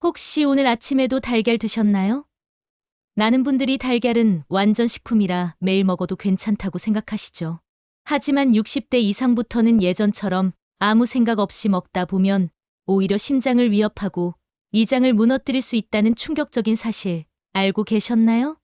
혹시 오늘 아침에도 달걀 드셨나요? 많은 분들이 달걀은 완전 식품이라 매일 먹어도 괜찮다고 생각하시죠. 하지만 60대 이상부터는 예전처럼 아무 생각 없이 먹다 보면 오히려 심장을 위협하고 위장을 무너뜨릴 수 있다는 충격적인 사실 알고 계셨나요?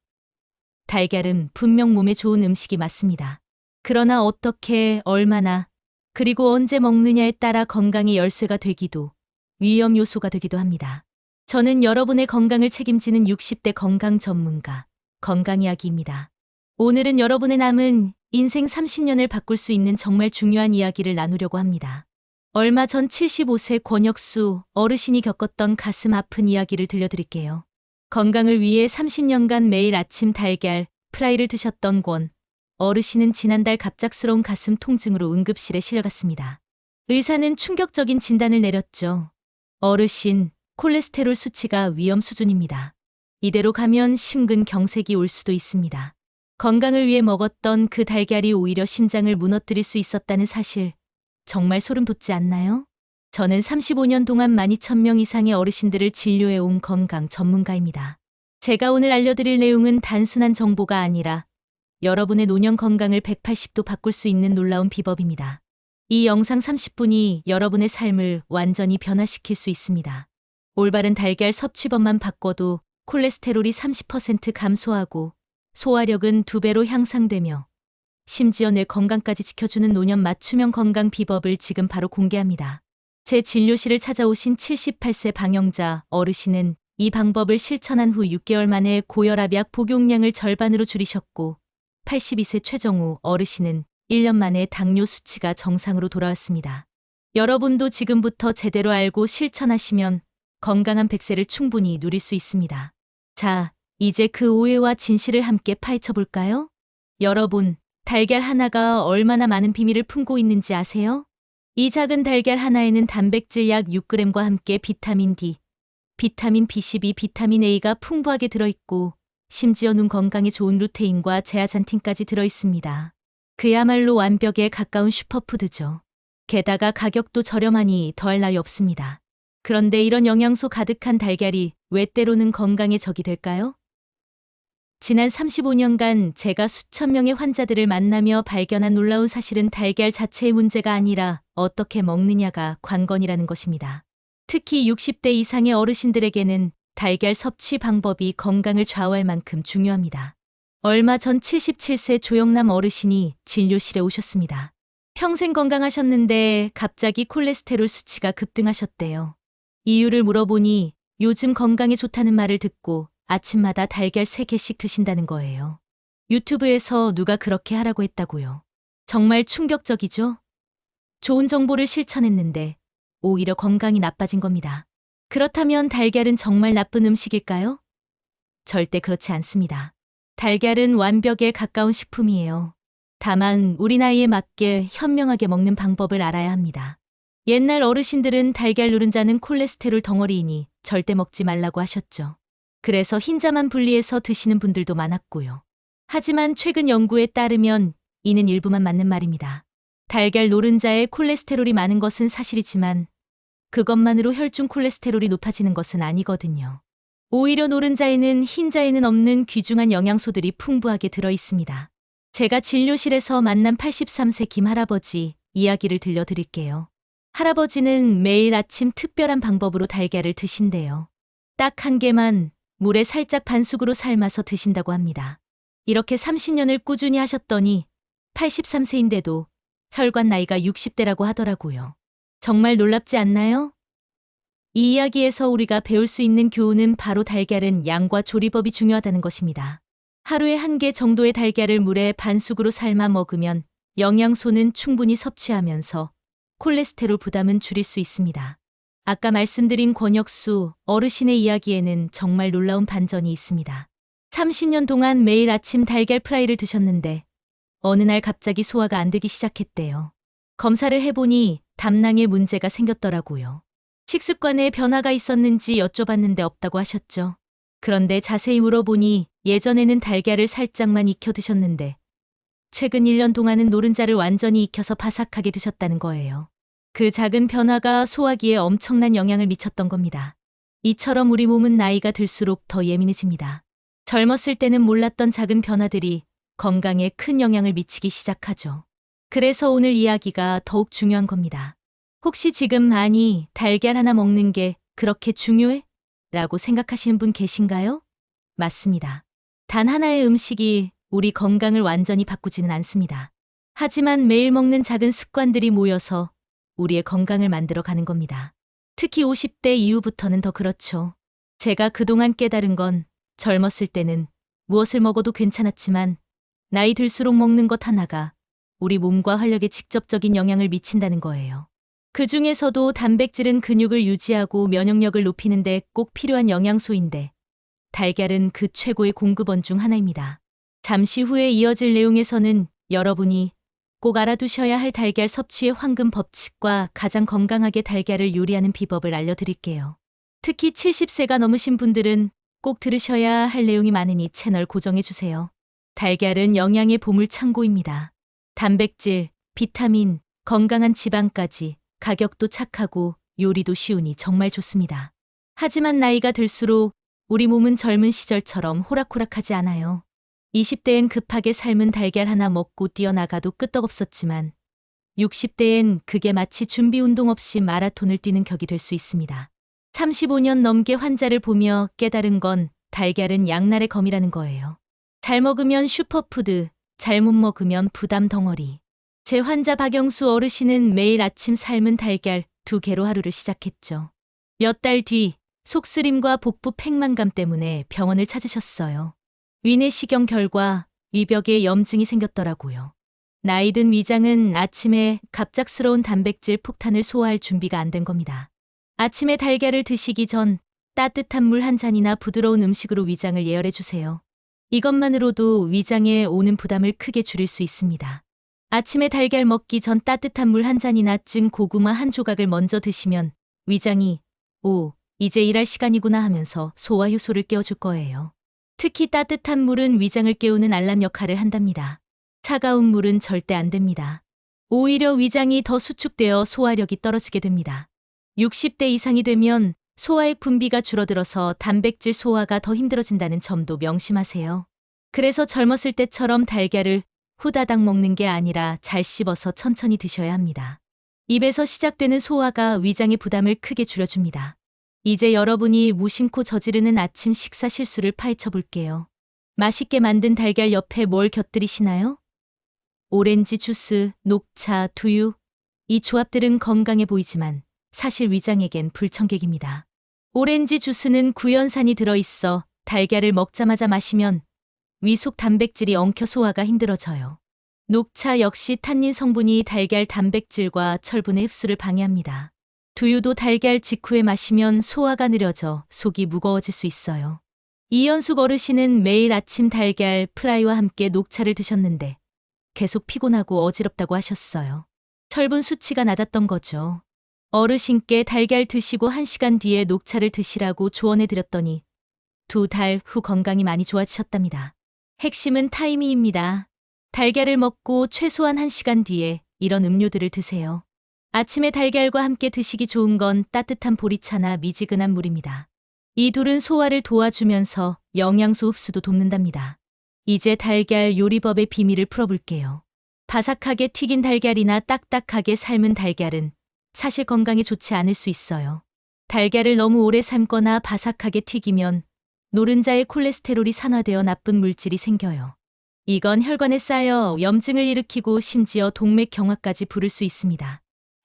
달걀은 분명 몸에 좋은 음식이 맞습니다. 그러나 어떻게, 얼마나, 그리고 언제 먹느냐에 따라 건강의 열쇠가 되기도, 위험 요소가 되기도 합니다. 저는 여러분의 건강을 책임지는 60대 건강 전문가, 건강이야기입니다. 오늘은 여러분의 남은 인생 30년을 바꿀 수 있는 정말 중요한 이야기를 나누려고 합니다. 얼마 전 75세 권혁수 어르신이 겪었던 가슴 아픈 이야기를 들려드릴게요. 건강을 위해 30년간 매일 아침 달걀, 프라이를 드셨던 권 어르신은 지난달 갑작스러운 가슴 통증으로 응급실에 실려갔습니다. 의사는 충격적인 진단을 내렸죠. 어르신, 콜레스테롤 수치가 위험 수준입니다. 이대로 가면 심근경색이 올 수도 있습니다. 건강을 위해 먹었던 그 달걀이 오히려 심장을 무너뜨릴 수 있었다는 사실, 정말 소름 돋지 않나요? 저는 35년 동안 12,000명 이상의 어르신들을 진료해온 건강 전문가입니다. 제가 오늘 알려드릴 내용은 단순한 정보가 아니라 여러분의 노년 건강을 180도 바꿀 수 있는 놀라운 비법입니다. 이 영상 30분이 여러분의 삶을 완전히 변화시킬 수 있습니다. 올바른 달걀 섭취법만 바꿔도 콜레스테롤이 30% 감소하고 소화력은 2배로 향상되며 심지어 내 건강까지 지켜주는 노년 맞춤형 건강 비법을 지금 바로 공개합니다. 제 진료실을 찾아오신 78세 방영자 어르신은 이 방법을 실천한 후 6개월 만에 고혈압약 복용량을 절반으로 줄이셨고 82세 최정우 어르신은 1년 만에 당뇨 수치가 정상으로 돌아왔습니다. 여러분도 지금부터 제대로 알고 실천하시면 건강한 100세를 충분히 누릴 수 있습니다. 자, 이제 그 오해와 진실을 함께 파헤쳐 볼까요? 여러분, 달걀 하나가 얼마나 많은 비밀을 품고 있는지 아세요? 이 작은 달걀 하나에는 단백질 약 6g과 함께 비타민 D, 비타민 B12, 비타민 A가 풍부하게 들어있고 심지어 눈 건강에 좋은 루테인과 제아잔틴까지 들어있습니다. 그야말로 완벽에 가까운 슈퍼푸드죠. 게다가 가격도 저렴하니 더할 나위 없습니다. 그런데 이런 영양소 가득한 달걀이 왜 때로는 건강의 적이 될까요? 지난 35년간 제가 수천 명의 환자들을 만나며 발견한 놀라운 사실은 달걀 자체의 문제가 아니라 어떻게 먹느냐가 관건이라는 것입니다. 특히 60대 이상의 어르신들에게는 달걀 섭취 방법이 건강을 좌우할 만큼 중요합니다. 얼마 전 77세 조영남 어르신이 진료실에 오셨습니다. 평생 건강하셨는데 갑자기 콜레스테롤 수치가 급등하셨대요. 이유를 물어보니 요즘 건강에 좋다는 말을 듣고 아침마다 달걀 3개씩 드신다는 거예요. 유튜브에서 누가 그렇게 하라고 했다고요. 정말 충격적이죠? 좋은 정보를 실천했는데 오히려 건강이 나빠진 겁니다. 그렇다면 달걀은 정말 나쁜 음식일까요? 절대 그렇지 않습니다. 달걀은 완벽에 가까운 식품이에요. 다만 우리 나이에 맞게 현명하게 먹는 방법을 알아야 합니다. 옛날 어르신들은 달걀 노른자는 콜레스테롤 덩어리이니 절대 먹지 말라고 하셨죠. 그래서 흰자만 분리해서 드시는 분들도 많았고요. 하지만 최근 연구에 따르면 이는 일부만 맞는 말입니다. 달걀 노른자에 콜레스테롤이 많은 것은 사실이지만 그것만으로 혈중 콜레스테롤이 높아지는 것은 아니거든요. 오히려 노른자에는 흰자에는 없는 귀중한 영양소들이 풍부하게 들어 있습니다. 제가 진료실에서 만난 83세 김할아버지 이야기를 들려드릴게요. 할아버지는 매일 아침 특별한 방법으로 달걀을 드신대요. 딱 1개만 물에 살짝 반숙으로 삶아서 드신다고 합니다. 이렇게 30년을 꾸준히 하셨더니 83세인데도 혈관 나이가 60대라고 하더라고요. 정말 놀랍지 않나요? 이 이야기에서 우리가 배울 수 있는 교훈은 바로 달걀은 양과 조리법이 중요하다는 것입니다. 하루에 1개 정도의 달걀을 물에 반숙으로 삶아 먹으면 영양소는 충분히 섭취하면서 콜레스테롤 부담은 줄일 수 있습니다. 아까 말씀드린 권혁수 어르신의 이야기에는 정말 놀라운 반전이 있습니다. 30년 동안 매일 아침 달걀 프라이를 드셨는데 어느 날 갑자기 소화가 안 되기 시작했대요. 검사를 해보니 담낭에 문제가 생겼더라고요. 식습관에 변화가 있었는지 여쭤봤는데 없다고 하셨죠. 그런데 자세히 물어보니 예전에는 달걀을 살짝만 익혀 드셨는데 최근 1년 동안은 노른자를 완전히 익혀서 바삭하게 드셨다는 거예요. 그 작은 변화가 소화기에 엄청난 영향을 미쳤던 겁니다. 이처럼 우리 몸은 나이가 들수록 더 예민해집니다. 젊었을 때는 몰랐던 작은 변화들이 건강에 큰 영향을 미치기 시작하죠. 그래서 오늘 이야기가 더욱 중요한 겁니다. 혹시 지금 아니, 달걀 하나 먹는 게 그렇게 중요해? 라고 생각하시는 분 계신가요? 맞습니다. 단 하나의 음식이 우리 건강을 완전히 바꾸지는 않습니다. 하지만 매일 먹는 작은 습관들이 모여서 우리의 건강을 만들어 가는 겁니다. 특히 50대 이후부터는 더 그렇죠. 제가 그동안 깨달은 건 젊었을 때는 무엇을 먹어도 괜찮았지만 나이 들수록 먹는 것 하나가 우리 몸과 활력에 직접적인 영향을 미친다는 거예요. 그 중에서도 단백질은 근육을 유지하고 면역력을 높이는 데 꼭 필요한 영양소인데 달걀은 그 최고의 공급원 중 하나입니다. 잠시 후에 이어질 내용에서는 여러분이 꼭 알아두셔야 할 달걀 섭취의 황금 법칙과 가장 건강하게 달걀을 요리하는 비법을 알려드릴게요. 특히 70세가 넘으신 분들은 꼭 들으셔야 할 내용이 많으니 채널 고정해주세요. 달걀은 영양의 보물 창고입니다. 단백질, 비타민, 건강한 지방까지 가격도 착하고 요리도 쉬우니 정말 좋습니다. 하지만 나이가 들수록 우리 몸은 젊은 시절처럼 호락호락하지 않아요. 20대엔 급하게 삶은 달걀 하나 먹고 뛰어나가도 끄떡없었지만 60대엔 그게 마치 준비 운동 없이 마라톤을 뛰는 격이 될 수 있습니다. 35년 넘게 환자를 보며 깨달은 건 달걀은 양날의 검이라는 거예요. 잘 먹으면 슈퍼푸드, 잘못 먹으면 부담 덩어리. 제 환자 박영수 어르신은 매일 아침 삶은 달걀 2개로 하루를 시작했죠. 몇 달 뒤 속쓰림과 복부 팽만감 때문에 병원을 찾으셨어요. 위내시경 결과 위벽에 염증이 생겼더라고요. 나이 든 위장은 아침에 갑작스러운 단백질 폭탄을 소화할 준비가 안 된 겁니다. 아침에 달걀을 드시기 전 따뜻한 물 한 잔이나 부드러운 음식으로 위장을 예열해 주세요. 이것만으로도 위장에 오는 부담을 크게 줄일 수 있습니다. 아침에 달걀 먹기 전 따뜻한 물 한 잔이나 찐 고구마 한 조각을 먼저 드시면 위장이 이제 일할 시간이구나 하면서 소화 효소를 깨워줄 거예요. 특히 따뜻한 물은 위장을 깨우는 알람 역할을 한답니다. 차가운 물은 절대 안 됩니다. 오히려 위장이 더 수축되어 소화력이 떨어지게 됩니다. 60대 이상이 되면 소화액 분비가 줄어들어서 단백질 소화가 더 힘들어진다는 점도 명심하세요. 그래서 젊었을 때처럼 달걀을 후다닥 먹는 게 아니라 잘 씹어서 천천히 드셔야 합니다. 입에서 시작되는 소화가 위장의 부담을 크게 줄여줍니다. 이제 여러분이 무심코 저지르는 아침 식사 실수를 파헤쳐 볼게요. 맛있게 만든 달걀 옆에 뭘 곁들이시나요? 오렌지 주스, 녹차, 두유. 이 조합들은 건강해 보이지만 사실 위장에겐 불청객입니다. 오렌지 주스는 구연산이 들어있어 달걀을 먹자마자 마시면 위 속 단백질이 엉켜 소화가 힘들어져요. 녹차 역시 탄닌 성분이 달걀 단백질과 철분의 흡수를 방해합니다. 두유도 달걀 직후에 마시면 소화가 느려져 속이 무거워질 수 있어요. 이연숙 어르신은 매일 아침 달걀 프라이와 함께 녹차를 드셨는데 계속 피곤하고 어지럽다고 하셨어요. 철분 수치가 낮았던 거죠. 어르신께 달걀 드시고 1시간 뒤에 녹차를 드시라고 조언해 드렸더니 2달 후 건강이 많이 좋아지셨답니다. 핵심은 타이밍입니다. 달걀을 먹고 최소한 1시간 뒤에 이런 음료들을 드세요. 아침에 달걀과 함께 드시기 좋은 건 따뜻한 보리차나 미지근한 물입니다. 이 둘은 소화를 도와주면서 영양소 흡수도 돕는답니다. 이제 달걀 요리법의 비밀을 풀어볼게요. 바삭하게 튀긴 달걀이나 딱딱하게 삶은 달걀은 사실 건강에 좋지 않을 수 있어요. 달걀을 너무 오래 삶거나 바삭하게 튀기면 노른자의 콜레스테롤이 산화되어 나쁜 물질이 생겨요. 이건 혈관에 쌓여 염증을 일으키고 심지어 동맥 경화까지 부를 수 있습니다.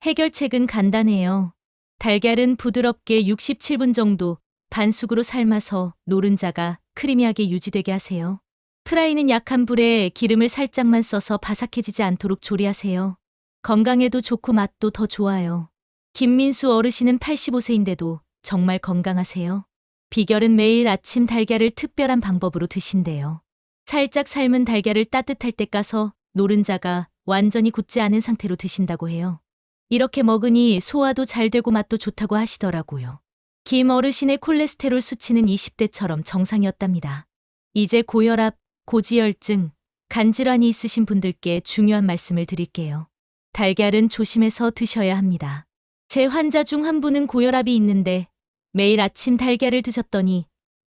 해결책은 간단해요. 달걀은 부드럽게 67분 정도 반숙으로 삶아서 노른자가 크리미하게 유지되게 하세요. 프라이는 약한 불에 기름을 살짝만 써서 바삭해지지 않도록 조리하세요. 건강에도 좋고 맛도 더 좋아요. 김민수 어르신은 85세인데도 정말 건강하세요. 비결은 매일 아침 달걀을 특별한 방법으로 드신대요. 살짝 삶은 달걀을 따뜻할 때 까서 노른자가 완전히 굳지 않은 상태로 드신다고 해요. 이렇게 먹으니 소화도 잘 되고 맛도 좋다고 하시더라고요. 김 어르신의 콜레스테롤 수치는 20대처럼 정상이었답니다. 이제 고혈압, 고지혈증, 간질환이 있으신 분들께 중요한 말씀을 드릴게요. 달걀은 조심해서 드셔야 합니다. 제 환자 중 한 분은 고혈압이 있는데 매일 아침 달걀을 드셨더니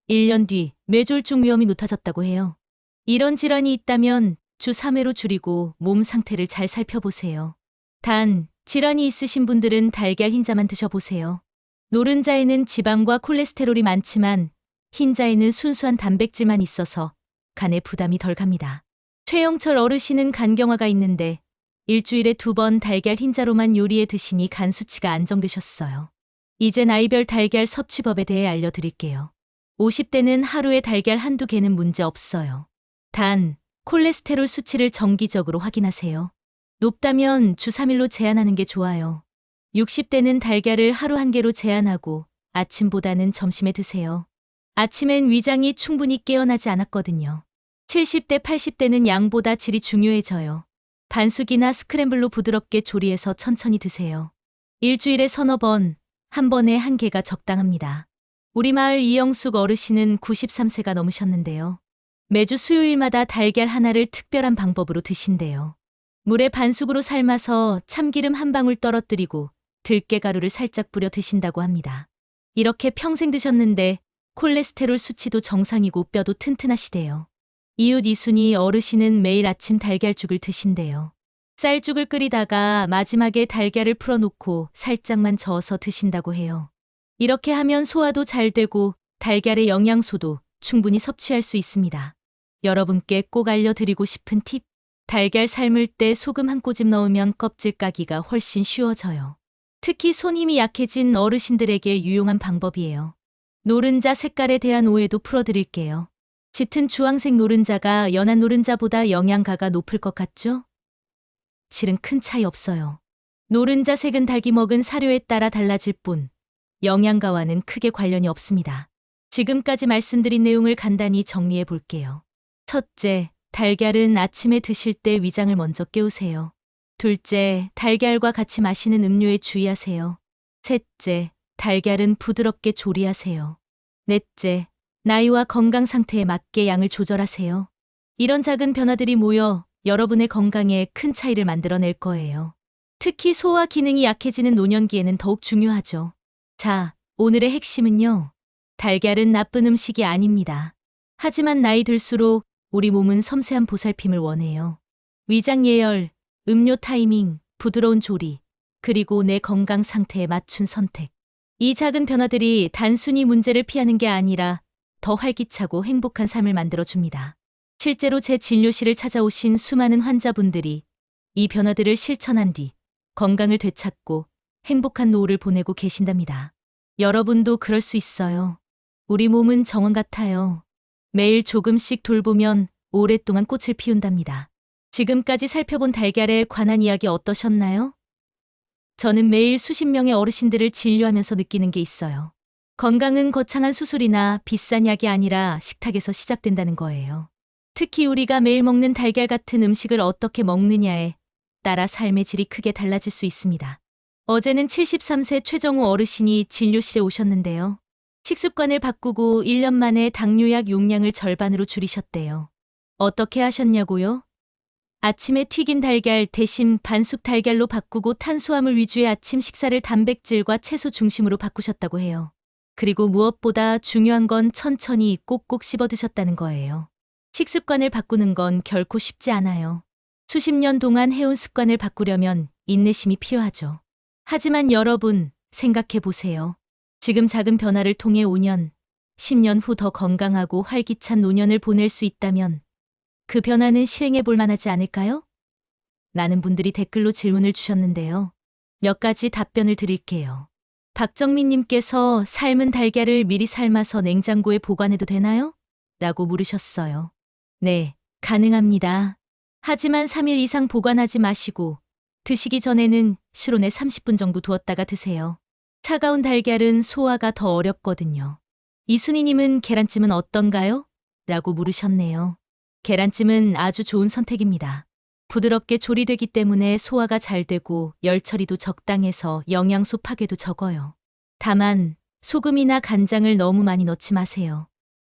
1년 뒤 뇌졸중 위험이 높아졌다고 해요. 이런 질환이 있다면 주 3회로 줄이고 몸 상태를 잘 살펴보세요. 단, 질환이 있으신 분들은 달걀 흰자만 드셔보세요. 노른자에는 지방과 콜레스테롤이 많지만 흰자에는 순수한 단백질만 있어서 간에 부담이 덜 갑니다. 최영철 어르신은 간경화가 있는데 일주일에 2번 달걀 흰자로만 요리해 드시니 간 수치가 안정되셨어요. 이제 나이별 달걀 섭취법에 대해 알려드릴게요. 50대는 하루에 달걀 한두 개는 문제 없어요. 단, 콜레스테롤 수치를 정기적으로 확인하세요. 높다면 주 3일로 제한하는 게 좋아요. 60대는 달걀을 하루 1개로 제한하고 아침보다는 점심에 드세요. 아침엔 위장이 충분히 깨어나지 않았거든요. 70대, 80대는 양보다 질이 중요해져요. 반숙이나 스크램블로 부드럽게 조리해서 천천히 드세요. 일주일에 서너 번, 한 번에 1개가 적당합니다. 우리 마을 이영숙 어르신은 93세가 넘으셨는데요. 매주 수요일마다 달걀 하나를 특별한 방법으로 드신대요. 물에 반숙으로 삶아서 참기름 한 방울 떨어뜨리고 들깨가루를 살짝 뿌려 드신다고 합니다. 이렇게 평생 드셨는데 콜레스테롤 수치도 정상이고 뼈도 튼튼하시대요. 이웃 이순이 어르신은 매일 아침 달걀죽을 드신대요. 쌀죽을 끓이다가 마지막에 달걀을 풀어놓고 살짝만 저어서 드신다고 해요. 이렇게 하면 소화도 잘 되고 달걀의 영양소도 충분히 섭취할 수 있습니다. 여러분께 꼭 알려드리고 싶은 팁. 달걀 삶을 때 소금 한 꼬집 넣으면 껍질 까기가 훨씬 쉬워져요. 특히 손 힘이 약해진 어르신들에게 유용한 방법이에요. 노른자 색깔에 대한 오해도 풀어드릴게요. 짙은 주황색 노른자가 연한 노른자보다 영양가가 높을 것 같죠? 실은 큰 차이 없어요. 노른자 색은 닭이 먹은 사료에 따라 달라질 뿐 영양가와는 크게 관련이 없습니다. 지금까지 말씀드린 내용을 간단히 정리해 볼게요. 첫째, 달걀은 아침에 드실 때 위장을 먼저 깨우세요. 둘째, 달걀과 같이 마시는 음료에 주의하세요. 셋째, 달걀은 부드럽게 조리하세요. 넷째, 나이와 건강 상태에 맞게 양을 조절하세요. 이런 작은 변화들이 모여 여러분의 건강에 큰 차이를 만들어낼 거예요. 특히 소화 기능이 약해지는 노년기에는 더욱 중요하죠. 자, 오늘의 핵심은요. 달걀은 나쁜 음식이 아닙니다. 하지만 나이 들수록 우리 몸은 섬세한 보살핌을 원해요. 위장 예열, 음료 타이밍, 부드러운 조리, 그리고 내 건강 상태에 맞춘 선택. 이 작은 변화들이 단순히 문제를 피하는 게 아니라 더 활기차고 행복한 삶을 만들어줍니다. 실제로 제 진료실을 찾아오신 수많은 환자분들이 이 변화들을 실천한 뒤 건강을 되찾고 행복한 노후를 보내고 계신답니다. 여러분도 그럴 수 있어요. 우리 몸은 정원 같아요. 매일 조금씩 돌보면 오랫동안 꽃을 피운답니다. 지금까지 살펴본 달걀에 관한 이야기 어떠셨나요? 저는 매일 수십 명의 어르신들을 진료하면서 느끼는 게 있어요. 건강은 거창한 수술이나 비싼 약이 아니라 식탁에서 시작된다는 거예요. 특히 우리가 매일 먹는 달걀 같은 음식을 어떻게 먹느냐에 따라 삶의 질이 크게 달라질 수 있습니다. 어제는 73세 최정우 어르신이 진료실에 오셨는데요. 식습관을 바꾸고 1년 만에 당뇨약 용량을 절반으로 줄이셨대요. 어떻게 하셨냐고요? 아침에 튀긴 달걀 대신 반숙 달걀로 바꾸고 탄수화물 위주의 아침 식사를 단백질과 채소 중심으로 바꾸셨다고 해요. 그리고 무엇보다 중요한 건 천천히 꼭꼭 씹어 드셨다는 거예요. 식습관을 바꾸는 건 결코 쉽지 않아요. 수십 년 동안 해온 습관을 바꾸려면 인내심이 필요하죠. 하지만 여러분, 생각해 보세요. 지금 작은 변화를 통해 5년, 10년 후 더 건강하고 활기찬 노년을 보낼 수 있다면 그 변화는 실행해 볼 만하지 않을까요? 많은 분들이 댓글로 질문을 주셨는데요. 몇 가지 답변을 드릴게요. 박정민님께서 삶은 달걀을 미리 삶아서 냉장고에 보관해도 되나요? 라고 물으셨어요. 네, 가능합니다. 하지만 3일 이상 보관하지 마시고 드시기 전에는 실온에 30분 정도 두었다가 드세요. 차가운 달걀은 소화가 더 어렵거든요. 이순희님은 계란찜은 어떤가요? 라고 물으셨네요. 계란찜은 아주 좋은 선택입니다. 부드럽게 조리되기 때문에 소화가 잘 되고 열 처리도 적당해서 영양소 파괴도 적어요. 다만 소금이나 간장을 너무 많이 넣지 마세요.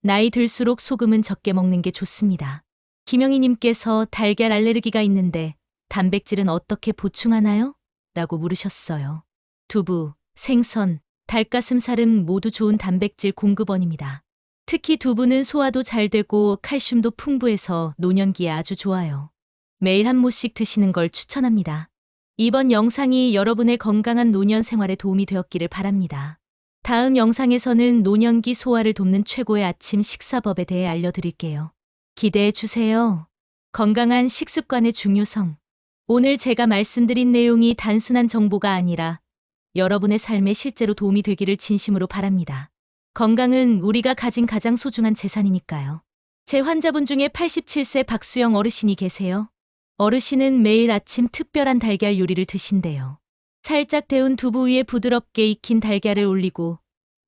나이 들수록 소금은 적게 먹는 게 좋습니다. 김영희님께서 달걀 알레르기가 있는데 단백질은 어떻게 보충하나요? 라고 물으셨어요. 두부, 생선, 닭가슴살은 모두 좋은 단백질 공급원입니다. 특히 두부는 소화도 잘 되고 칼슘도 풍부해서 노년기에 아주 좋아요. 매일 한 모씩 드시는 걸 추천합니다. 이번 영상이 여러분의 건강한 노년 생활에 도움이 되었기를 바랍니다. 다음 영상에서는 노년기 소화를 돕는 최고의 아침 식사법에 대해 알려드릴게요. 기대해 주세요. 건강한 식습관의 중요성. 오늘 제가 말씀드린 내용이 단순한 정보가 아니라 여러분의 삶에 실제로 도움이 되기를 진심으로 바랍니다. 건강은 우리가 가진 가장 소중한 재산이니까요. 제 환자분 중에 87세 박수영 어르신이 계세요. 어르신은 매일 아침 특별한 달걀 요리를 드신대요. 살짝 데운 두부 위에 부드럽게 익힌 달걀을 올리고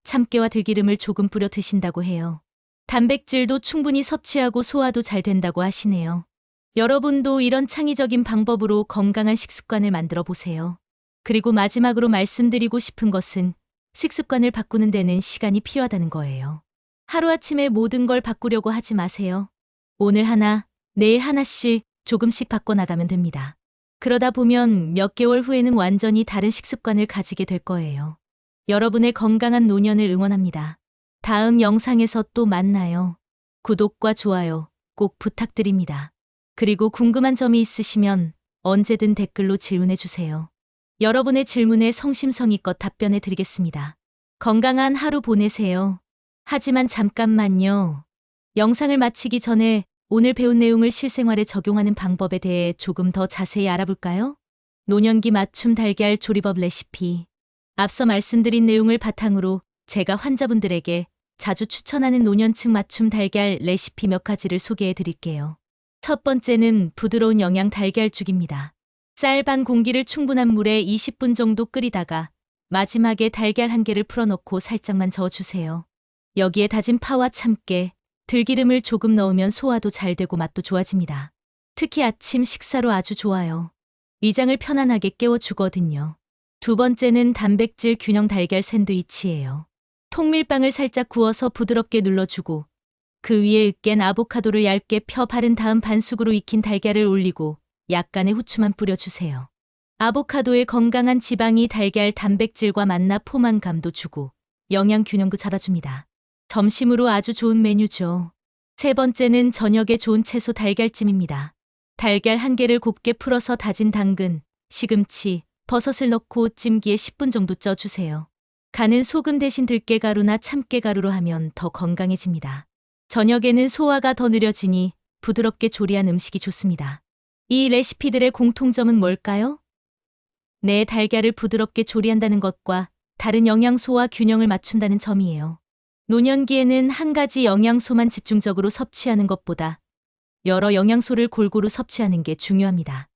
참깨와 들기름을 조금 뿌려 드신다고 해요. 단백질도 충분히 섭취하고 소화도 잘 된다고 하시네요. 여러분도 이런 창의적인 방법으로 건강한 식습관을 만들어 보세요. 그리고 마지막으로 말씀드리고 싶은 것은 식습관을 바꾸는 데는 시간이 필요하다는 거예요. 하루아침에 모든 걸 바꾸려고 하지 마세요. 오늘 하나, 내일 하나씩 조금씩 바꿔나가면 됩니다. 그러다 보면 몇 개월 후에는 완전히 다른 식습관을 가지게 될 거예요. 여러분의 건강한 노년을 응원합니다. 다음 영상에서 또 만나요. 구독과 좋아요 꼭 부탁드립니다. 그리고 궁금한 점이 있으시면 언제든 댓글로 질문해 주세요. 여러분의 질문에 성심성의껏 답변해 드리겠습니다. 건강한 하루 보내세요. 하지만 잠깐만요. 영상을 마치기 전에 오늘 배운 내용을 실생활에 적용하는 방법에 대해 조금 더 자세히 알아볼까요? 노년기 맞춤 달걀 조리법 레시피. 앞서 말씀드린 내용을 바탕으로 제가 환자분들에게 자주 추천하는 노년층 맞춤 달걀 레시피 몇 가지를 소개해 드릴게요. 첫 번째는 부드러운 영양 달걀죽입니다. 쌀 반 공기를 충분한 물에 20분 정도 끓이다가 마지막에 달걀 한 개를 풀어넣고 살짝만 저어주세요. 여기에 다진 파와 참깨, 들기름을 조금 넣으면 소화도 잘 되고 맛도 좋아집니다. 특히 아침 식사로 아주 좋아요. 위장을 편안하게 깨워주거든요. 두 번째는 단백질 균형 달걀 샌드위치예요. 통밀빵을 살짝 구워서 부드럽게 눌러주고 그 위에 으깬 아보카도를 얇게 펴 바른 다음 반숙으로 익힌 달걀을 올리고 약간의 후추만 뿌려주세요. 아보카도의 건강한 지방이 달걀 단백질과 만나 포만감도 주고 영양 균형도 잡아줍니다. 점심으로 아주 좋은 메뉴죠. 세 번째는 저녁에 좋은 채소 달걀찜입니다. 달걀 한 개를 곱게 풀어서 다진 당근, 시금치, 버섯을 넣고 찜기에 10분 정도 쪄주세요. 간은 소금 대신 들깨가루나 참깨가루로 하면 더 건강해집니다. 저녁에는 소화가 더 느려지니 부드럽게 조리한 음식이 좋습니다. 이 레시피들의 공통점은 뭘까요? 내 달걀을 부드럽게 조리한다는 것과 다른 영양소와 균형을 맞춘다는 점이에요. 노년기에는 한 가지 영양소만 집중적으로 섭취하는 것보다 여러 영양소를 골고루 섭취하는 게 중요합니다.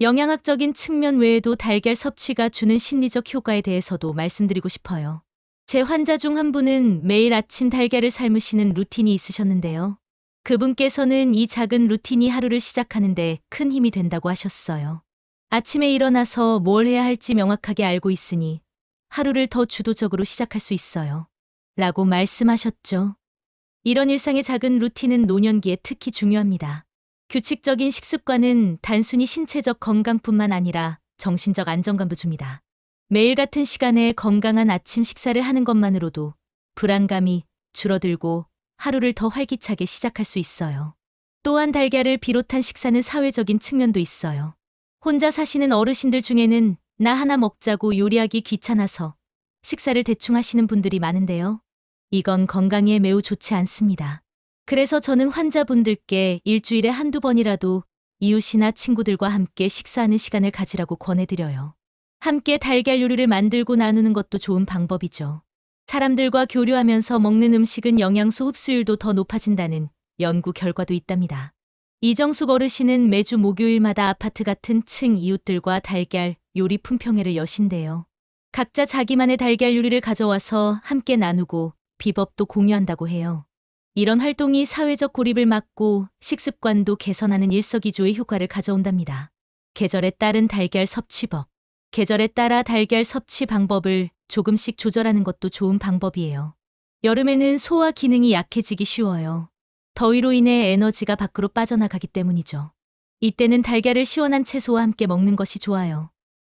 영양학적인 측면 외에도 달걀 섭취가 주는 심리적 효과에 대해서도 말씀드리고 싶어요. 제 환자 중 한 분은 매일 아침 달걀을 삶으시는 루틴이 있으셨는데요. 그분께서는 이 작은 루틴이 하루를 시작하는데 큰 힘이 된다고 하셨어요. 아침에 일어나서 뭘 해야 할지 명확하게 알고 있으니 하루를 더 주도적으로 시작할 수 있어요. 라고 말씀하셨죠. 이런 일상의 작은 루틴은 노년기에 특히 중요합니다. 규칙적인 식습관은 단순히 신체적 건강뿐만 아니라 정신적 안정감도 줍니다. 매일 같은 시간에 건강한 아침 식사를 하는 것만으로도 불안감이 줄어들고 하루를 더 활기차게 시작할 수 있어요. 또한 달걀을 비롯한 식사는 사회적인 측면도 있어요. 혼자 사시는 어르신들 중에는 나 하나 먹자고 요리하기 귀찮아서 식사를 대충 하시는 분들이 많은데요. 이건 건강에 매우 좋지 않습니다. 그래서 저는 환자분들께 일주일에 한두 번이라도 이웃이나 친구들과 함께 식사하는 시간을 가지라고 권해드려요. 함께 달걀 요리를 만들고 나누는 것도 좋은 방법이죠. 사람들과 교류하면서 먹는 음식은 영양소 흡수율도 더 높아진다는 연구 결과도 있답니다. 이정숙 어르신은 매주 목요일마다 아파트 같은 층 이웃들과 달걀 요리 품평회를 여신대요. 각자 자기만의 달걀 요리를 가져와서 함께 나누고 비법도 공유한다고 해요. 이런 활동이 사회적 고립을 막고 식습관도 개선하는 일석이조의 효과를 가져온답니다. 계절에 따른 달걀 섭취법. 계절에 따라 달걀 섭취 방법을 조금씩 조절하는 것도 좋은 방법이에요. 여름에는 소화 기능이 약해지기 쉬워요. 더위로 인해 에너지가 밖으로 빠져나가기 때문이죠. 이때는 달걀을 시원한 채소와 함께 먹는 것이 좋아요.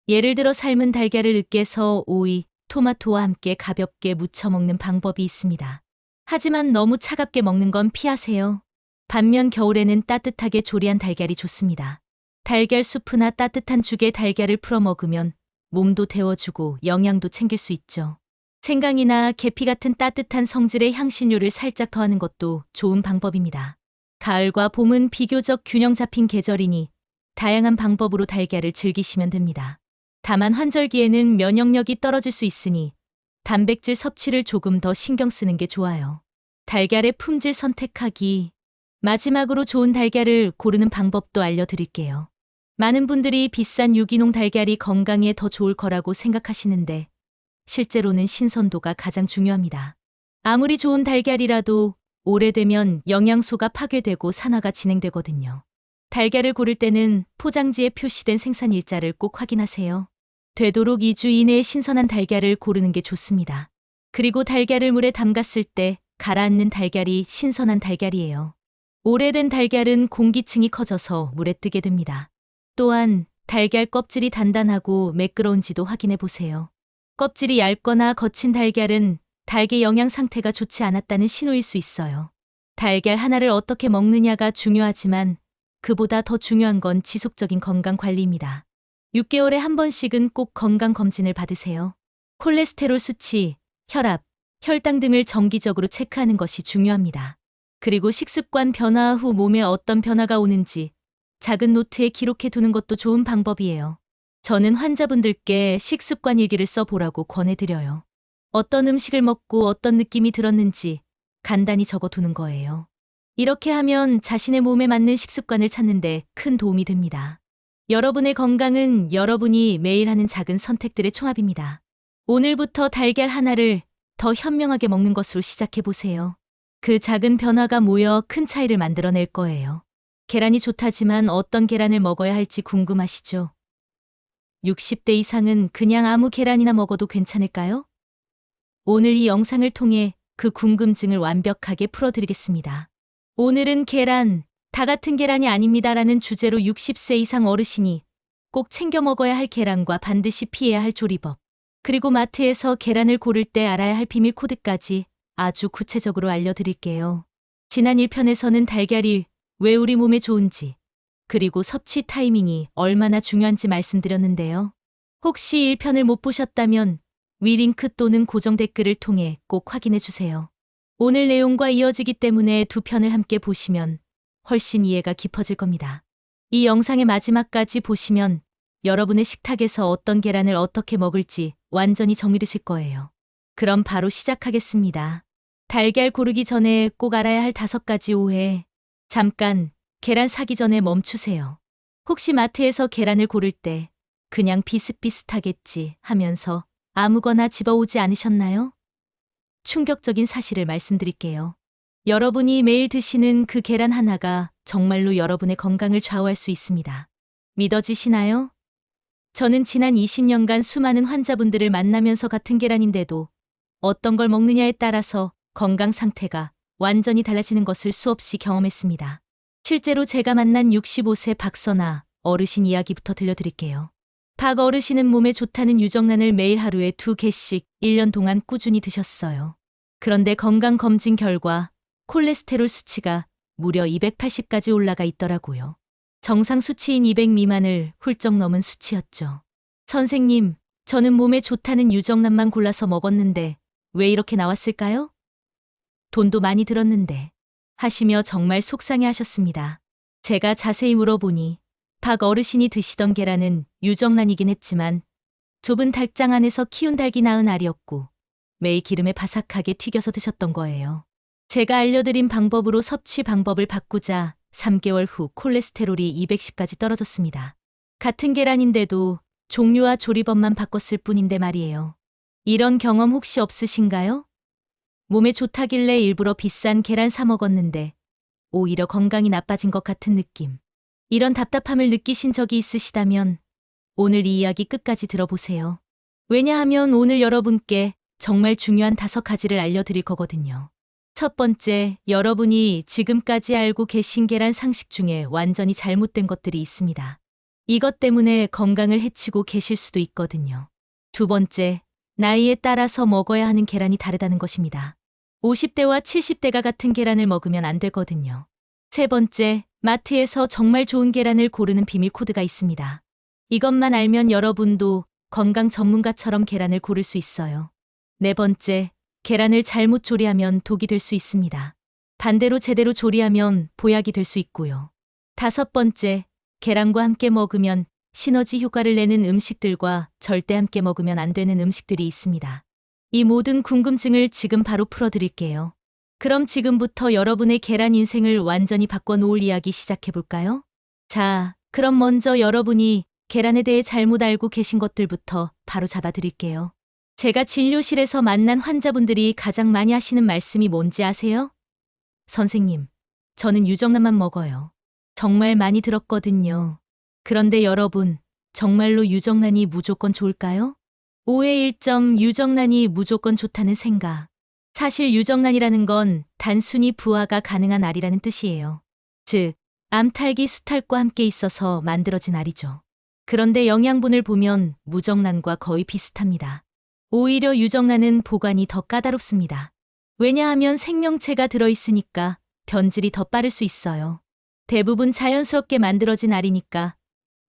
예를 들어 삶은 달걀을 으깨서 오이, 토마토와 함께 가볍게 무쳐 먹는 방법이 있습니다. 하지만 너무 차갑게 먹는 건 피하세요. 반면 겨울에는 따뜻하게 조리한 달걀이 좋습니다. 달걀 수프나 따뜻한 죽에 달걀을 풀어 먹으면 몸도 데워주고 영양도 챙길 수 있죠. 생강이나 계피 같은 따뜻한 성질의 향신료를 살짝 더하는 것도 좋은 방법입니다. 가을과 봄은 비교적 균형 잡힌 계절이니 다양한 방법으로 달걀을 즐기시면 됩니다. 다만 환절기에는 면역력이 떨어질 수 있으니 단백질 섭취를 조금 더 신경 쓰는 게 좋아요. 달걀의 품질 선택하기. 마지막으로 좋은 달걀을 고르는 방법도 알려드릴게요. 많은 분들이 비싼 유기농 달걀이 건강에 더 좋을 거라고 생각하시는데 실제로는 신선도가 가장 중요합니다. 아무리 좋은 달걀이라도 오래되면 영양소가 파괴되고 산화가 진행되거든요. 달걀을 고를 때는 포장지에 표시된 생산일자를 꼭 확인하세요. 되도록 2주 이내에 신선한 달걀을 고르는 게 좋습니다. 그리고 달걀을 물에 담갔을 때 가라앉는 달걀이 신선한 달걀이에요. 오래된 달걀은 공기층이 커져서 물에 뜨게 됩니다. 또한 달걀 껍질이 단단하고 매끄러운지도 확인해 보세요. 껍질이 얇거나 거친 달걀은 닭의 영양 상태가 좋지 않았다는 신호일 수 있어요. 달걀 하나를 어떻게 먹느냐가 중요하지만 그보다 더 중요한 건 지속적인 건강 관리입니다. 6개월에 한 번씩은 꼭 건강 검진을 받으세요. 콜레스테롤 수치, 혈압, 혈당 등을 정기적으로 체크하는 것이 중요합니다. 그리고 식습관 변화 후 몸에 어떤 변화가 오는지 작은 노트에 기록해 두는 것도 좋은 방법이에요. 저는 환자분들께 식습관 일기를 써보라고 권해드려요. 어떤 음식을 먹고 어떤 느낌이 들었는지 간단히 적어두는 거예요. 이렇게 하면 자신의 몸에 맞는 식습관을 찾는데 큰 도움이 됩니다. 여러분의 건강은 여러분이 매일 하는 작은 선택들의 총합입니다. 오늘부터 달걀 하나를 더 현명하게 먹는 것으로 시작해보세요. 그 작은 변화가 모여 큰 차이를 만들어낼 거예요. 계란이 좋다지만 어떤 계란을 먹어야 할지 궁금하시죠? 60대 이상은 그냥 아무 계란이나 먹어도 괜찮을까요? 오늘 이 영상을 통해 그 궁금증을 완벽하게 풀어드리겠습니다. 오늘은 계란, 다 같은 계란이 아닙니다라는 주제로 60세 이상 어르신이 꼭 챙겨 먹어야 할 계란과 반드시 피해야 할 조리법, 그리고 마트에서 계란을 고를 때 알아야 할 비밀 코드까지 아주 구체적으로 알려드릴게요. 지난 1편에서는 달걀이 왜 우리 몸에 좋은지, 그리고 섭취 타이밍이 얼마나 중요한지 말씀드렸는데요. 혹시 1편을 못 보셨다면 위 링크 또는 고정 댓글을 통해 꼭 확인해 주세요. 오늘 내용과 이어지기 때문에 두 편을 함께 보시면 훨씬 이해가 깊어질 겁니다. 이 영상의 마지막까지 보시면 여러분의 식탁에서 어떤 계란을 어떻게 먹을지 완전히 정리되실 거예요. 그럼 바로 시작하겠습니다. 달걀 고르기 전에 꼭 알아야 할 5가지 오해. 잠깐, 계란 사기 전에 멈추세요. 혹시 마트에서 계란을 고를 때 그냥 비슷비슷하겠지 하면서 아무거나 집어오지 않으셨나요? 충격적인 사실을 말씀드릴게요. 여러분이 매일 드시는 그 계란 하나가 정말로 여러분의 건강을 좌우할 수 있습니다. 믿어지시나요? 저는 지난 20년간 수많은 환자분들을 만나면서 같은 계란인데도 어떤 걸 먹느냐에 따라서 건강 상태가 완전히 달라지는 것을 수없이 경험했습니다. 실제로 제가 만난 65세 박선아 어르신 이야기부터 들려드릴게요. 박 어르신은 몸에 좋다는 유정란을 매일 하루에 2개씩 1년 동안 꾸준히 드셨어요. 그런데 건강검진 결과 콜레스테롤 수치가 무려 280까지 올라가 있더라고요. 정상 수치인 200 미만을 훌쩍 넘은 수치였죠. 선생님, 저는 몸에 좋다는 유정란만 골라서 먹었는데 왜 이렇게 나왔을까요? 돈도 많이 들었는데 하시며 정말 속상해 하셨습니다. 제가 자세히 물어보니 박 어르신이 드시던 계란은 유정란이긴 했지만 좁은 닭장 안에서 키운 닭이 낳은 알이었고 매일 기름에 바삭하게 튀겨서 드셨던 거예요. 제가 알려드린 방법으로 섭취 방법을 바꾸자 3개월 후 콜레스테롤이 210까지 떨어졌습니다. 같은 계란인데도 종류와 조리법만 바꿨을 뿐인데 말이에요. 이런 경험 혹시 없으신가요? 몸에 좋다길래 일부러 비싼 계란 사 먹었는데 오히려 건강이 나빠진 것 같은 느낌. 이런 답답함을 느끼신 적이 있으시다면 오늘 이 이야기 끝까지 들어보세요. 왜냐하면 오늘 여러분께 정말 중요한 5가지를 알려드릴 거거든요. 첫 번째, 여러분이 지금까지 알고 계신 계란 상식 중에 완전히 잘못된 것들이 있습니다. 이것 때문에 건강을 해치고 계실 수도 있거든요. 두 번째, 나이에 따라서 먹어야 하는 계란이 다르다는 것입니다. 50대와 70대가 같은 계란을 먹으면 안 되거든요. 세 번째, 마트에서 정말 좋은 계란을 고르는 비밀 코드가 있습니다. 이것만 알면 여러분도 건강 전문가처럼 계란을 고를 수 있어요. 네 번째, 계란을 잘못 조리하면 독이 될 수 있습니다. 반대로 제대로 조리하면 보약이 될 수 있고요. 다섯 번째, 계란과 함께 먹으면 시너지 효과를 내는 음식들과 절대 함께 먹으면 안 되는 음식들이 있습니다. 이 모든 궁금증을 지금 바로 풀어드릴게요. 그럼 지금부터 여러분의 계란 인생을 완전히 바꿔놓을 이야기 시작해볼까요? 자, 그럼 먼저 여러분이 계란에 대해 잘못 알고 계신 것들부터 바로 잡아드릴게요. 제가 진료실에서 만난 환자분들이 가장 많이 하시는 말씀이 뭔지 아세요? 선생님, 저는 유정란만 먹어요. 정말 많이 들었거든요. 그런데 여러분, 정말로 유정란이 무조건 좋을까요? 오해 1점 유정란이 무조건 좋다는 생각. 사실 유정란이라는 건 단순히 부화가 가능한 알이라는 뜻이에요. 즉, 암탈기 수탈과 함께 있어서 만들어진 알이죠. 그런데 영양분을 보면 무정란과 거의 비슷합니다. 오히려 유정란은 보관이 더 까다롭습니다. 왜냐하면 생명체가 들어있으니까 변질이 더 빠를 수 있어요. 대부분 자연스럽게 만들어진 알이니까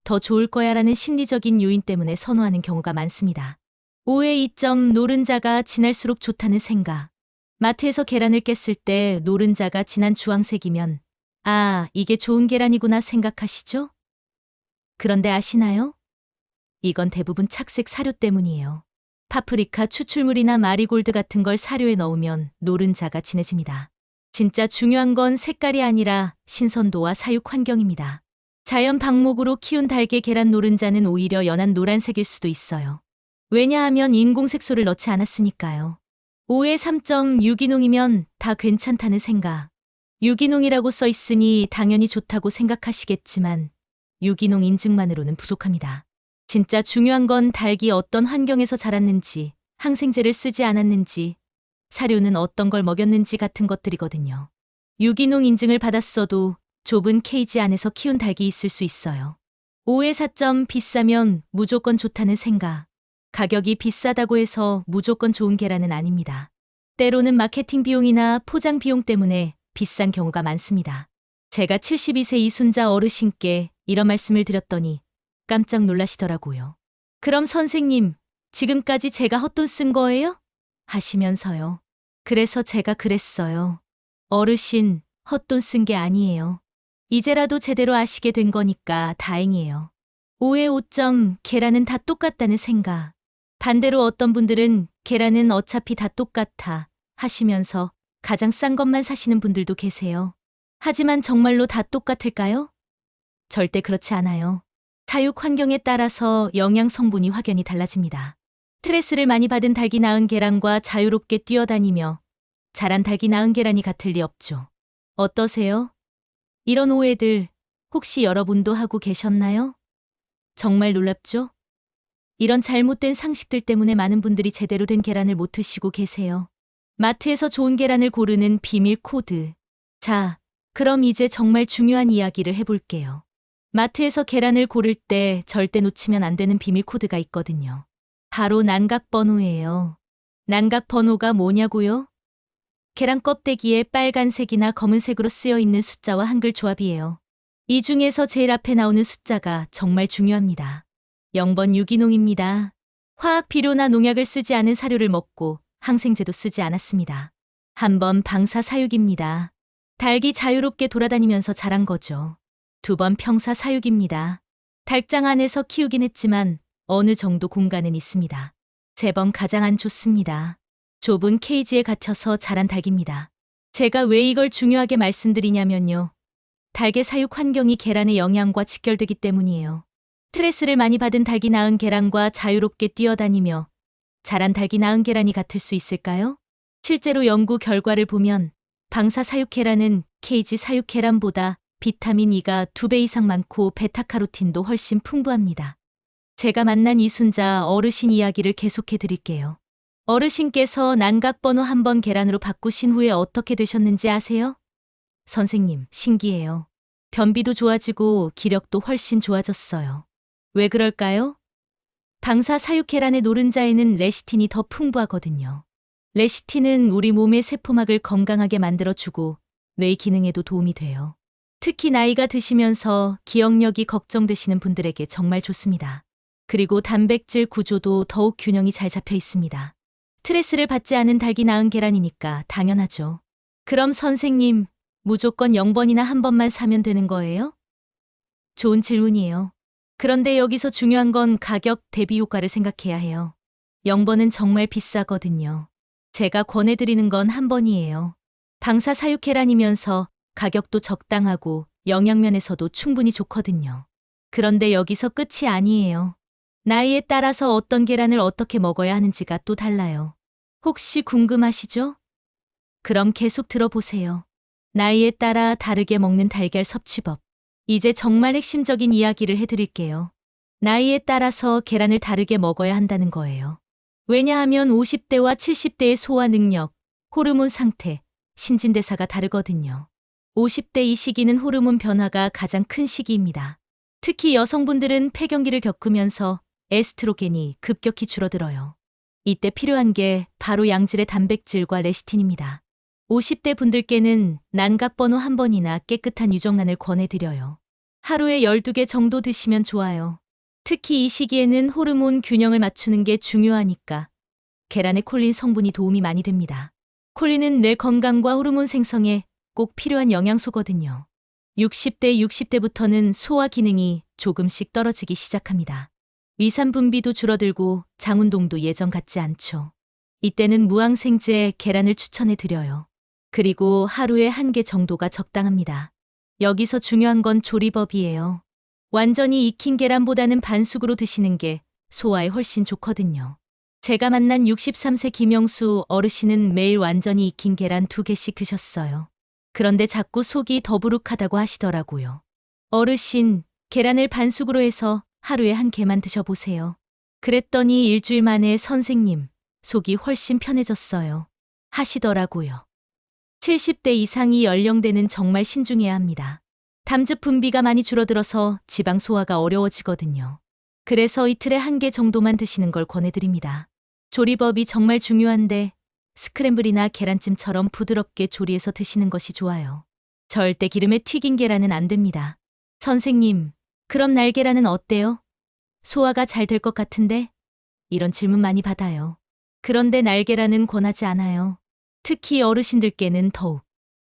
더 좋을 거야라는 심리적인 요인 때문에 선호하는 경우가 많습니다. 오해 2점 노른자가 진할수록 좋다는 생각. 마트에서 계란을 깼을 때 노른자가 진한 주황색이면 아, 이게 좋은 계란이구나 생각하시죠? 그런데 아시나요? 이건 대부분 착색 사료 때문이에요. 파프리카 추출물이나 마리골드 같은 걸 사료에 넣으면 노른자가 진해집니다. 진짜 중요한 건 색깔이 아니라 신선도와 사육 환경입니다. 자연 방목으로 키운 달걀 계란 노른자는 오히려 연한 노란색일 수도 있어요. 왜냐하면 인공색소를 넣지 않았으니까요. 오해 3점 유기농이면 다 괜찮다는 생각. 유기농이라고 써 있으니 당연히 좋다고 생각하시겠지만 유기농 인증만으로는 부족합니다. 진짜 중요한 건 닭이 어떤 환경에서 자랐는지, 항생제를 쓰지 않았는지, 사료는 어떤 걸 먹였는지 같은 것들이거든요. 유기농 인증을 받았어도 좁은 케이지 안에서 키운 닭이 있을 수 있어요. 오해 4점 비싸면 무조건 좋다는 생각. 가격이 비싸다고 해서 무조건 좋은 계란은 아닙니다. 때로는 마케팅 비용이나 포장 비용 때문에 비싼 경우가 많습니다. 제가 72세 이순자 어르신께 이런 말씀을 드렸더니 깜짝 놀라시더라고요. 그럼 선생님, 지금까지 제가 헛돈 쓴 거예요? 하시면서요. 그래서 제가 그랬어요. 어르신, 헛돈 쓴 게 아니에요. 이제라도 제대로 아시게 된 거니까 다행이에요. 오해 5점 계란은 다 똑같다는 생각. 반대로 어떤 분들은 계란은 어차피 다 똑같아 하시면서 가장 싼 것만 사시는 분들도 계세요. 하지만 정말로 다 똑같을까요? 절대 그렇지 않아요. 사육 환경에 따라서 영양 성분이 확연히 달라집니다. 스트레스를 많이 받은 닭이 낳은 계란과 자유롭게 뛰어다니며 자란 닭이 낳은 계란이 같을 리 없죠. 어떠세요? 이런 오해들 혹시 여러분도 하고 계셨나요? 정말 놀랍죠? 이런 잘못된 상식들 때문에 많은 분들이 제대로 된 계란을 못 드시고 계세요. 마트에서 좋은 계란을 고르는 비밀 코드. 자, 그럼 이제 정말 중요한 이야기를 해볼게요. 마트에서 계란을 고를 때 절대 놓치면 안 되는 비밀 코드가 있거든요. 바로 난각 번호예요. 난각 번호가 뭐냐고요? 계란 껍데기에 빨간색이나 검은색으로 쓰여 있는 숫자와 한글 조합이에요. 이 중에서 제일 앞에 나오는 숫자가 정말 중요합니다. 0번 유기농입니다. 화학 비료나 농약을 쓰지 않은 사료를 먹고 항생제도 쓰지 않았습니다. 한 번 방사 사육입니다. 닭이 자유롭게 돌아다니면서 자란 거죠. 2번 평사 사육입니다. 닭장 안에서 키우긴 했지만 어느 정도 공간은 있습니다. 3번 가장 안 좋습니다. 좁은 케이지에 갇혀서 자란 닭입니다. 제가 왜 이걸 중요하게 말씀드리냐면요. 닭의 사육 환경이 계란의 영양과 직결되기 때문이에요. 스트레스를 많이 받은 닭이 낳은 계란과 자유롭게 뛰어다니며 자란 닭이 낳은 계란이 같을 수 있을까요? 실제로 연구 결과를 보면 방사 사육 계란은 케이지 사육 계란보다 비타민 E가 2배 이상 많고 베타카로틴도 훨씬 풍부합니다. 제가 만난 이순자 어르신 이야기를 계속해 드릴게요. 어르신께서 난각번호 1번 계란으로 바꾸신 후에 어떻게 되셨는지 아세요? 선생님, 신기해요. 변비도 좋아지고 기력도 훨씬 좋아졌어요. 왜 그럴까요? 방사 사육 계란의 노른자에는 레시틴이 더 풍부하거든요. 레시틴은 우리 몸의 세포막을 건강하게 만들어주고 뇌 기능에도 도움이 돼요. 특히 나이가 드시면서 기억력이 걱정되시는 분들에게 정말 좋습니다. 그리고 단백질 구조도 더욱 균형이 잘 잡혀 있습니다. 스트레스를 받지 않은 닭이 낳은 계란이니까 당연하죠. 그럼 선생님, 무조건 0번이나 한 번만 사면 되는 거예요? 좋은 질문이에요. 그런데 여기서 중요한 건 가격 대비 효과를 생각해야 해요. 0번은 정말 비싸거든요. 제가 권해드리는 건 한 번이에요. 방사 사육 계란이면서 가격도 적당하고 영양면에서도 충분히 좋거든요. 그런데 여기서 끝이 아니에요. 나이에 따라서 어떤 계란을 어떻게 먹어야 하는지가 또 달라요. 혹시 궁금하시죠? 그럼 계속 들어보세요. 나이에 따라 다르게 먹는 달걀 섭취법. 이제 정말 핵심적인 이야기를 해드릴게요. 나이에 따라서 계란을 다르게 먹어야 한다는 거예요. 왜냐하면 50대와 70대의 소화 능력, 호르몬 상태, 신진대사가 다르거든요. 50대 이 시기는 호르몬 변화가 가장 큰 시기입니다. 특히 여성분들은 폐경기를 겪으면서 에스트로겐이 급격히 줄어들어요. 이때 필요한 게 바로 양질의 단백질과 레시틴입니다. 50대 분들께는 난각번호 한 번이나 깨끗한 유정란을 권해드려요. 하루에 12개 정도 드시면 좋아요. 특히 이 시기에는 호르몬 균형을 맞추는 게 중요하니까 계란의 콜린 성분이 도움이 많이 됩니다. 콜린은 뇌 건강과 호르몬 생성에 꼭 필요한 영양소거든요. 60대부터는 소화 기능이 조금씩 떨어지기 시작합니다. 위산 분비도 줄어들고 장운동도 예전 같지 않죠. 이때는 무항생제 계란을 추천해 드려요. 그리고 하루에 1개 정도가 적당합니다. 여기서 중요한 건 조리법이에요. 완전히 익힌 계란보다는 반숙으로 드시는 게 소화에 훨씬 좋거든요. 제가 만난 63세 김영수 어르신은 매일 완전히 익힌 계란 2개씩 드셨어요. 그런데 자꾸 속이 더부룩하다고 하시더라고요. 어르신, 계란을 반숙으로 해서 하루에 1개만 드셔보세요. 그랬더니 일주일 만에 선생님, 속이 훨씬 편해졌어요. 하시더라고요. 70대 이상이 연령대는 정말 신중해야 합니다. 담즙 분비가 많이 줄어들어서 지방 소화가 어려워지거든요. 그래서 이틀에 1개 정도만 드시는 걸 권해드립니다. 조리법이 정말 중요한데 스크램블이나 계란찜처럼 부드럽게 조리해서 드시는 것이 좋아요. 절대 기름에 튀긴 계란은 안 됩니다. 선생님, 그럼 날계란은 어때요? 소화가 잘 될 것 같은데? 이런 질문 많이 받아요. 그런데 날계란은 권하지 않아요. 특히 어르신들께는 더욱.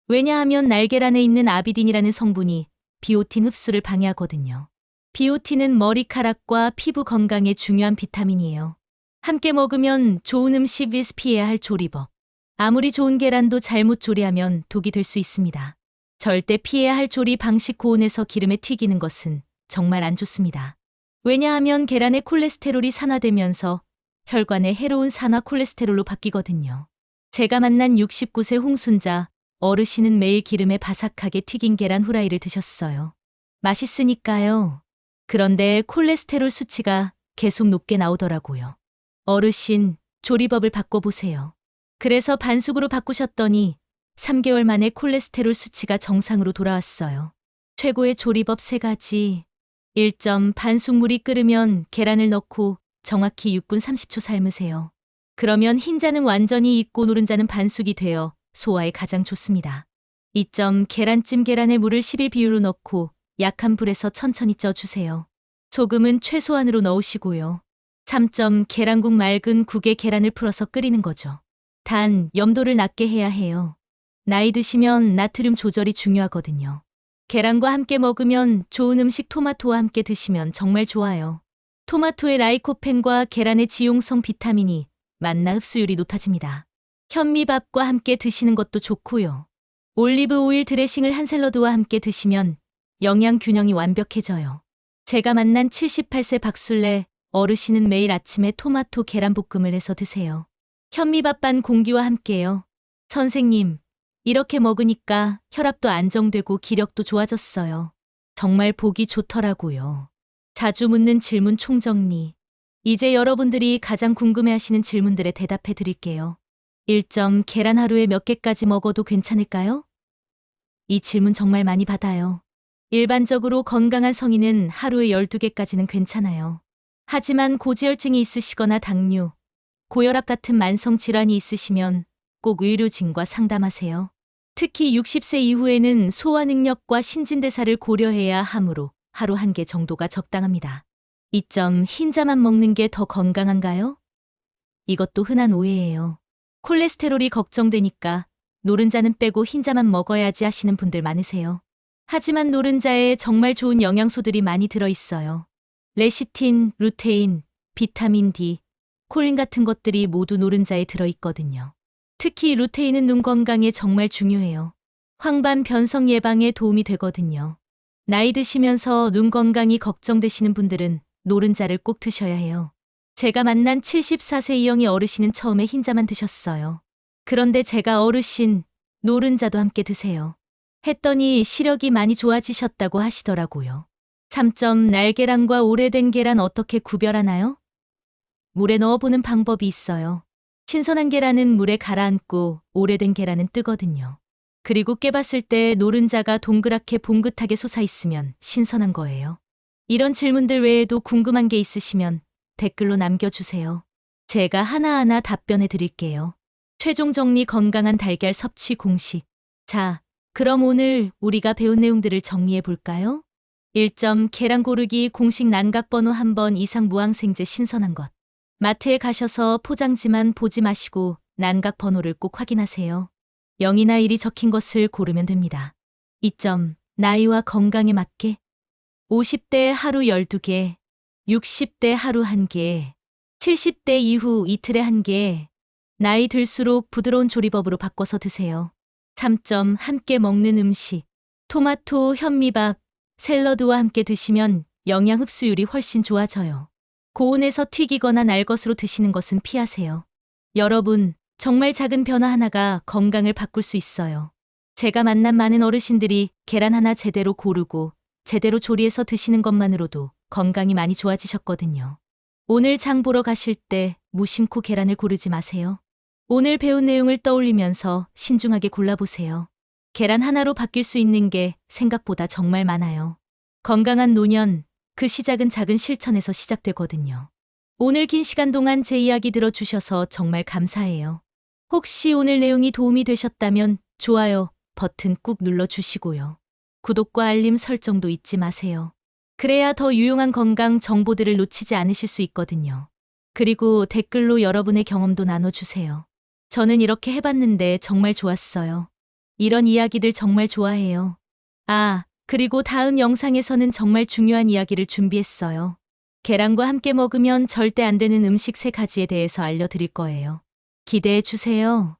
왜냐하면 날계란에 있는 아비딘이라는 성분이 비오틴 흡수를 방해하거든요. 비오틴은 머리카락과 피부 건강에 중요한 비타민이에요. 함께 먹으면 좋은 음식 vs 피해야 할 조리법. 아무리 좋은 계란도 잘못 조리하면 독이 될 수 있습니다. 절대 피해야 할 조리 방식 고온에서 기름에 튀기는 것은 정말 안 좋습니다. 왜냐하면 계란의 콜레스테롤이 산화되면서 혈관에 해로운 산화 콜레스테롤로 바뀌거든요. 제가 만난 69세 홍순자 어르신은 매일 기름에 바삭하게 튀긴 계란 후라이를 드셨어요. 맛있으니까요. 그런데 콜레스테롤 수치가 계속 높게 나오더라고요. 어르신, 조리법을 바꿔보세요. 그래서 반숙으로 바꾸셨더니 3개월 만에 콜레스테롤 수치가 정상으로 돌아왔어요. 최고의 조리법 3가지. 1점, 반숙물이 끓으면 계란을 넣고 정확히 6분 30초 삶으세요. 그러면 흰자는 완전히 익고 노른자는 반숙이 되어 소화에 가장 좋습니다. 2점, 계란찜 계란에 물을 10일 비율로 넣고 약한 불에서 천천히 쪄주세요. 소금은 최소한으로 넣으시고요. 3점, 계란국 맑은 국에 계란을 풀어서 끓이는 거죠. 단, 염도를 낮게 해야 해요. 나이 드시면 나트륨 조절이 중요하거든요. 계란과 함께 먹으면 좋은 음식 토마토와 함께 드시면 정말 좋아요. 토마토의 라이코펜과 계란의 지용성 비타민이 만나 흡수율이 높아집니다. 현미밥과 함께 드시는 것도 좋고요. 올리브 오일 드레싱을 한 샐러드와 함께 드시면 영양 균형이 완벽해져요. 제가 만난 78세 박술래 어르신은 매일 아침에 토마토 계란볶음을 해서 드세요. 현미밥 반 공기와 함께요. 선생님, 이렇게 먹으니까 혈압도 안정되고 기력도 좋아졌어요. 정말 보기 좋더라고요. 자주 묻는 질문 총정리. 이제 여러분들이 가장 궁금해하시는 질문들에 대답해 드릴게요. 1점, 계란 하루에 몇 개까지 먹어도 괜찮을까요? 이 질문 정말 많이 받아요. 일반적으로 건강한 성인은 하루에 12개까지는 괜찮아요. 하지만 고지혈증이 있으시거나 당뇨, 고혈압 같은 만성 질환이 있으시면 꼭 의료진과 상담하세요. 특히 60세 이후에는 소화 능력과 신진대사를 고려해야 하므로 하루 1개 정도가 적당합니다. 이점 흰자만 먹는 게 더 건강한가요? 이것도 흔한 오해예요. 콜레스테롤이 걱정되니까 노른자는 빼고 흰자만 먹어야지 하시는 분들 많으세요. 하지만 노른자에 정말 좋은 영양소들이 많이 들어있어요. 레시틴, 루테인, 비타민 D, 콜린 같은 것들이 모두 노른자에 들어있거든요. 특히 루테인은 눈 건강에 정말 중요해요. 황반 변성 예방에 도움이 되거든요. 나이 드시면서 눈 건강이 걱정되시는 분들은 노른자를 꼭 드셔야 해요. 제가 만난 74세 이영희 어르신은 처음에 흰자만 드셨어요. 그런데 제가 어르신, 노른자도 함께 드세요 했더니 시력이 많이 좋아지셨다고 하시더라고요. 3점 날계란과 오래된 계란 어떻게 구별하나요? 물에 넣어보는 방법이 있어요. 신선한 계란은 물에 가라앉고 오래된 계란은 뜨거든요. 그리고 깨봤을 때 노른자가 동그랗게 봉긋하게 솟아있으면 신선한 거예요. 이런 질문들 외에도 궁금한 게 있으시면 댓글로 남겨주세요. 제가 하나하나 답변해 드릴게요. 최종 정리 건강한 달걀 섭취 공식. 자, 그럼 오늘 우리가 배운 내용들을 정리해 볼까요? 1점 계란 고르기 공식 난각번호 1번 이상 무항생제 신선한 것. 마트에 가셔서 포장지만 보지 마시고 난각번호를 꼭 확인하세요. 0이나 1이 적힌 것을 고르면 됩니다. 2점 나이와 건강에 맞게 50대 하루 12개, 60대 하루 1개, 70대 이후 이틀에 1개, 나이 들수록 부드러운 조리법으로 바꿔서 드세요. 3점 함께 먹는 음식. 토마토, 현미밥, 샐러드와 함께 드시면 영양 흡수율이 훨씬 좋아져요. 고온에서 튀기거나 날 것으로 드시는 것은 피하세요. 여러분, 정말 작은 변화 하나가 건강을 바꿀 수 있어요. 제가 만난 많은 어르신들이 계란 하나 제대로 고르고 제대로 조리해서 드시는 것만으로도 건강이 많이 좋아지셨거든요. 오늘 장 보러 가실 때 무심코 계란을 고르지 마세요. 오늘 배운 내용을 떠올리면서 신중하게 골라보세요. 계란 하나로 바뀔 수 있는 게 생각보다 정말 많아요. 건강한 노년, 그 시작은 작은 실천에서 시작되거든요. 오늘 긴 시간 동안 제 이야기 들어주셔서 정말 감사해요. 혹시 오늘 내용이 도움이 되셨다면 좋아요 버튼 꾹 눌러주시고요. 구독과 알림 설정도 잊지 마세요. 그래야 더 유용한 건강 정보들을 놓치지 않으실 수 있거든요. 그리고 댓글로 여러분의 경험도 나눠주세요. 저는 이렇게 해봤는데 정말 좋았어요. 이런 이야기들 정말 좋아해요. 아, 그리고 다음 영상에서는 정말 중요한 이야기를 준비했어요. 계란과 함께 먹으면 절대 안 되는 음식 3가지에 대해서 알려드릴 거예요. 기대해 주세요.